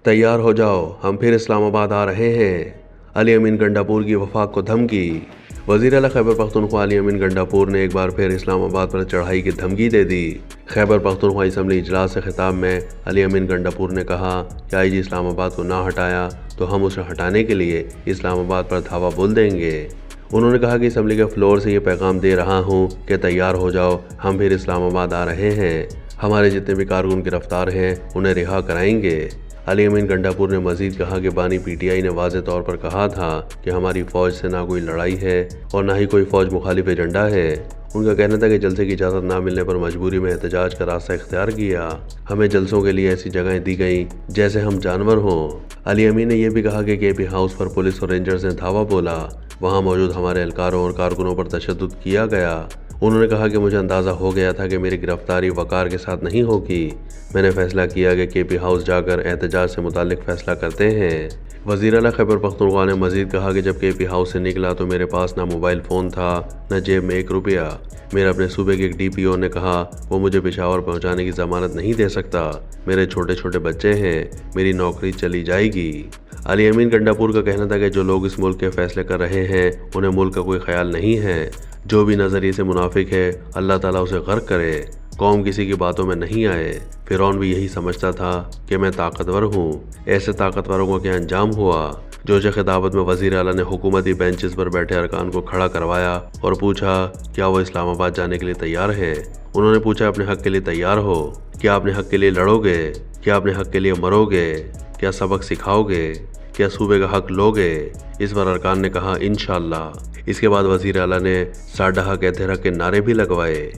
تیار ہو جاؤ، ہم پھر اسلام آباد آ رہے ہیں۔ علی امین گنڈاپور کی وفاق کو دھمکی۔ وزیر اعلیٰ خیبر پختونخوا علی امین گنڈاپور نے ایک بار پھر اسلام آباد پر چڑھائی کی دھمکی دے دی۔ خیبر پختونخوا اسمبلی اجلاس سے خطاب میں علی امین گنڈاپور نے کہا کہ آئی جی اسلام آباد کو نہ ہٹایا تو ہم اسے ہٹانے کے لیے اسلام آباد پر دھاوا بول دیں گے۔ انہوں نے کہا کہ اسمبلی کے فلور سے یہ پیغام دے رہا ہوں کہ تیار ہو جاؤ، ہم پھر اسلام آباد آ رہے ہیں۔ ہمارے جتنے بھی کارکن گرفتار ہیں انہیں رہا کرائیں گے۔ علی امین گنڈاپور نے مزید کہا کہ بانی پی ٹی آئی نے واضح طور پر کہا تھا کہ ہماری فوج سے نہ کوئی لڑائی ہے اور نہ ہی کوئی فوج مخالف ایجنڈا ہے۔ ان کا کہنا تھا کہ جلسے کی اجازت نہ ملنے پر مجبوری میں احتجاج کا راستہ اختیار کیا۔ ہمیں جلسوں کے لیے ایسی جگہیں دی گئیں جیسے ہم جانور ہوں۔ علی امین نے یہ بھی کہا کہ کے پی ہاؤس پر پولیس اور رینجرز نے دھاوا بولا، وہاں موجود ہمارے اہلکاروں اور کارکنوں پر تشدد کیا گیا۔ انہوں نے کہا کہ مجھے اندازہ ہو گیا تھا کہ میری گرفتاری وقار کے ساتھ نہیں ہوگی۔ میں نے فیصلہ کیا کہ کے پی ہاؤس جا کر احتجاج سے متعلق فیصلہ کرتے ہیں۔ وزیر اعلیٰ خیبر پختونخوا نے مزید کہا کہ جب کے پی ہاؤس سے نکلا تو میرے پاس نہ موبائل فون تھا نہ جیب میں ایک روپیہ۔ میرے اپنے صوبے کے ایک ڈی پی او نے کہا وہ مجھے پشاور پہنچانے کی ضمانت نہیں دے سکتا۔ میرے چھوٹے چھوٹے بچے ہیں، میری نوکری چلی جائے گی۔ علی امین گنڈاپور کا کہنا تھا کہ جو لوگ اس ملک کے فیصلے کر رہے ہیں انہیں ملک کا کوئی خیال نہیں ہے۔ جو بھی نظریے سے منافق ہے اللہ تعالیٰ اسے غرق کرے۔ قوم کسی کی باتوں میں نہیں آئے۔ فرعون بھی یہی سمجھتا تھا کہ میں طاقتور ہوں۔ ایسے طاقتوروں کو کیا انجام ہوا؟ جوش خطابت میں وزیر اعلیٰ نے حکومتی بینچز پر بیٹھے ارکان کو کھڑا کروایا اور پوچھا کیا وہ اسلام آباد جانے کے لیے تیار ہیں۔ انہوں نے پوچھا اپنے حق کے لیے تیار ہو؟ کیا اپنے حق کے لیے لڑو گے؟ کیا اپنے حق کے لیے مرو گے؟ کیا سبق سکھاؤ گے؟ کیا صوبے کا حق لو گے؟ اس پر ارکان نے کہا انشاءاللہ۔ اس کے بعد وزیر اعلیٰ نے ساڈا حق ہے تیرا کے نعرے بھی لگوائے۔